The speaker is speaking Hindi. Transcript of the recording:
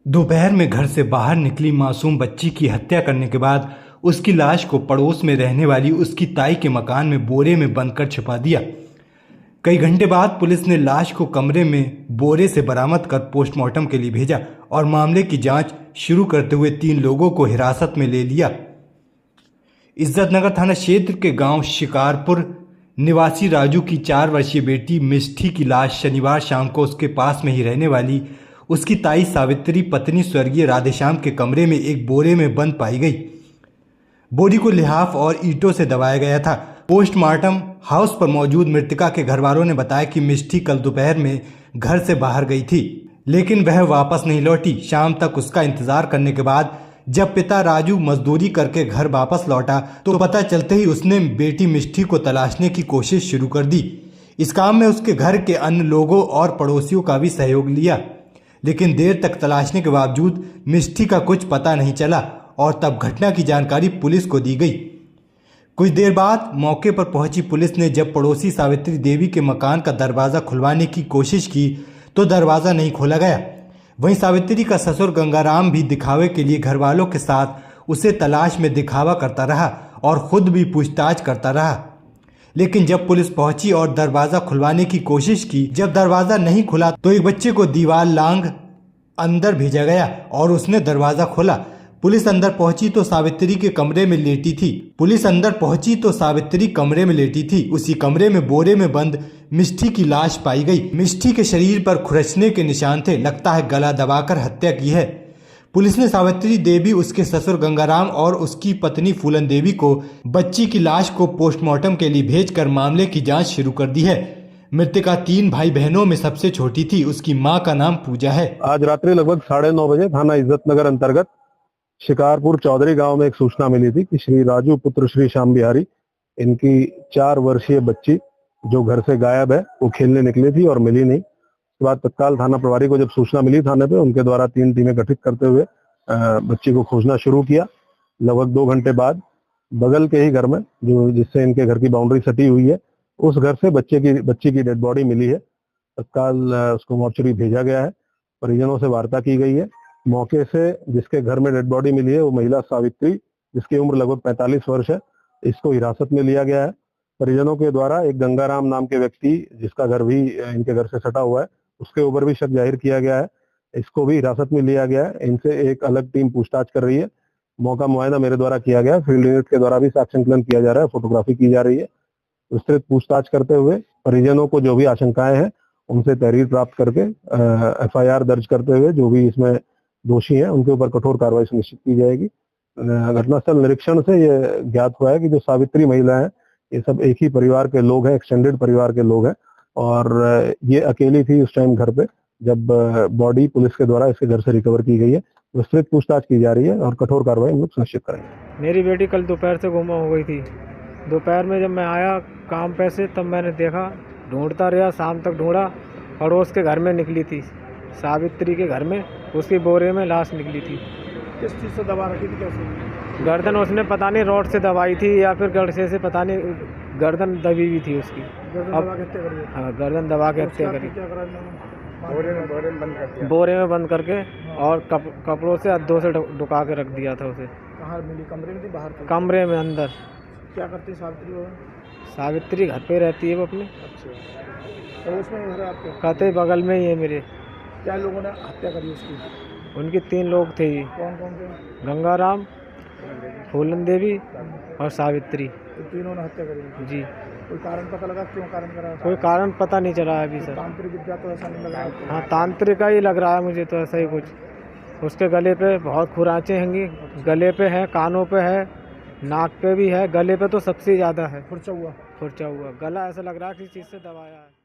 दोपहर में घर से बाहर निकली मासूम बच्ची की हत्या करने के बाद उसकी लाश को पड़ोस में रहने वाली उसकी ताई के मकान में बोरे में बंद कर छिपा दिया। कई घंटे बाद पुलिस ने लाश को कमरे में बोरे से बरामद कर पोस्टमार्टम के लिए भेजा और मामले की जांच शुरू करते हुए 3 लोगों को हिरासत में ले लिया। इज्जतनगर थाना क्षेत्र के गांव शिकारपुर निवासी राजू की 4 वर्षीय बेटी मिष्ठी की लाश शनिवार शाम को उसके पास में ही रहने वाली उसकी ताई सावित्री पत्नी स्वर्गीय राधेश्याम के कमरे में एक बोरे में बंद पाई गई। बोरी को लिहाफ और ईंटों से दबाया गया था। पोस्टमार्टम हाउस पर मौजूद मृतका के घरवालों ने बताया कि मिष्ठी कल दोपहर में घर से बाहर गई थी, लेकिन वह वापस नहीं लौटी। शाम तक उसका इंतजार करने के बाद जब पिता राजू मजदूरी करके घर वापस लौटा तो पता चलते ही उसने बेटी मिष्ठी को तलाशने की कोशिश शुरू कर दी। इस काम में उसके घर के अन्य लोगों और पड़ोसियों का भी सहयोग लिया, लेकिन देर तक तलाशने के बावजूद मिष्ठी का कुछ पता नहीं चला और तब घटना की जानकारी पुलिस को दी गई। कुछ देर बाद मौके पर पहुंची पुलिस ने जब पड़ोसी सावित्री देवी के मकान का दरवाज़ा खुलवाने की कोशिश की तो दरवाज़ा नहीं खोला गया। वहीं सावित्री का ससुर गंगाराम भी दिखावे के लिए घरवालों के साथ उसे तलाश में दिखावा करता रहा और खुद भी पूछताछ करता रहा, लेकिन जब पुलिस पहुंची और दरवाज़ा खुलवाने की कोशिश की, जब दरवाज़ा नहीं खुला तो एक बच्चे को दीवार लांघ अंदर भेजा गया और उसने दरवाज़ा खोला। पुलिस अंदर पहुंची तो सावित्री के कमरे में लेटी थी। उसी कमरे में बोरे में बंद मिष्ठी की लाश पाई गई। मिष्ठी के शरीर पर खुरचने के निशान थे। लगता है गला दबाकर हत्या की है। पुलिस ने सावित्री देवी, उसके ससुर गंगाराम और उसकी पत्नी फूलन देवी को बच्ची की लाश को पोस्टमार्टम के लिए भेजकर मामले की जांच शुरू कर दी है। मृतका 3 भाई बहनों में सबसे छोटी थी। उसकी मां का नाम पूजा है। आज रात्रि लगभग 9:30 बजे थाना इज्जतनगर अंतर्गत शिकारपुर चौधरी गांव में एक सूचना मिली थी कि श्री राजू पुत्र श्री श्याम बिहारी, इनकी 4 वर्षीय बच्ची जो घर से गायब है, वो खेलने निकली थी और मिली नहीं। उसके बाद तत्काल थाना प्रभारी को जब सूचना मिली थाने पे, उनके द्वारा 3 टीमें गठित करते हुए बच्ची को खोजना शुरू किया। लगभग 2 घंटे बाद बगल के ही घर में, जो जिससे इनके घर की बाउंड्री सटी हुई है, उस घर से बच्ची की डेड बॉडी मिली है। तत्काल उसको मोर्चरी भेजा गया है। परिजनों से वार्ता की गई है। मौके से जिसके घर में डेड बॉडी मिली है वो महिला सावित्री, जिसकी उम्र लगभग 45 वर्ष है, इसको हिरासत में लिया गया है। परिजनों के द्वारा एक गंगाराम नाम के व्यक्ति, जिसका घर भी इनके घर से सटा हुआ है, उसके ऊपर भी शक जाहिर किया गया है। इसको भी हिरासत में लिया गया है। इनसे एक अलग टीम पूछताछ कर रही है। मौका मुआयना मेरे द्वारा किया गया। फील्ड यूनिट के द्वारा भी साक्ष्य संकलन किया जा रहा है, फोटोग्राफी की जा रही है। विस्तृत पूछताछ करते हुए परिजनों को जो भी आशंकाएं हैं उनसे तहरीर प्राप्त करके FIR दर्ज करते हुए जो भी इसमें दोषी हैं उनके ऊपर कठोर कार्रवाई सुनिश्चित की जाएगी। घटनास्थल निरीक्षण से ये ज्ञात हुआ है कि जो सावित्री महिला है, ये सब एक ही परिवार के लोग हैं, एक्सटेंडेड परिवार के लोग हैं, और ये अकेली थी उस टाइम घर पे जब बॉडी पुलिस के द्वारा इसके घर से रिकवर की गई है। विस्तृत पूछताछ की जा रही है और कठोर कार्रवाई हम लोग सुनिश्चित करेंगे। मेरी बेटी कल दोपहर से गुम हो गई थी। दोपहर में जब मैं आया काम पे से, तब मैंने देखा, ढूंढता रहा, शाम तक ढूंढा। पड़ोस के घर में निकली थी, सावित्री के घर में, उसकी बोरे में लाश निकली थी। किस चीज़ से दबा रखी थी? कैसे? गर्दन उसने पता नहीं रॉड से दबाई थी या फिर गड़से से, पता नहीं, गर्दन दबी हुई थी उसकी। हाँ, गर्दन दबा के हत्या करी। बोरे में बंद करके और कपड़ों से अद्दों से ढुका के रख दिया था उसे। कहाँ मिली? कमरे में थी, बाहर थी? कमरे में अंदर। क्या करती है सावित्री वो? सावित्री घर पे रहती है वो अपने। अच्छा, तो उसमें हो रहा है आपके? कहते बगल में ही है मेरे। क्या लोगों ने हत्या करी उसकी? उनके 3 लोग थे। कौन कौन थे? गंगाराम, फूलन देवी और सावित्री। तो तीनों ने हत्या करी जी। कोई कारण पता लगा? क्यों कारण करा? कोई कारण पता नहीं चला है अभी सर। तांत्रिक विद्या तो ऐसा नहीं लग रहा है। हाँ, तांत्रिक का ही लग रहा है मुझे तो, ऐसा ही कुछ। उसके गले पे बहुत खुराचे हैंगी, गले पे है, कानों पे है, नाक पे भी है, गले पे तो सबसे ज़्यादा है। खुरचा हुआ गला ऐसा लग रहा है किसी चीज़ से दबाया है।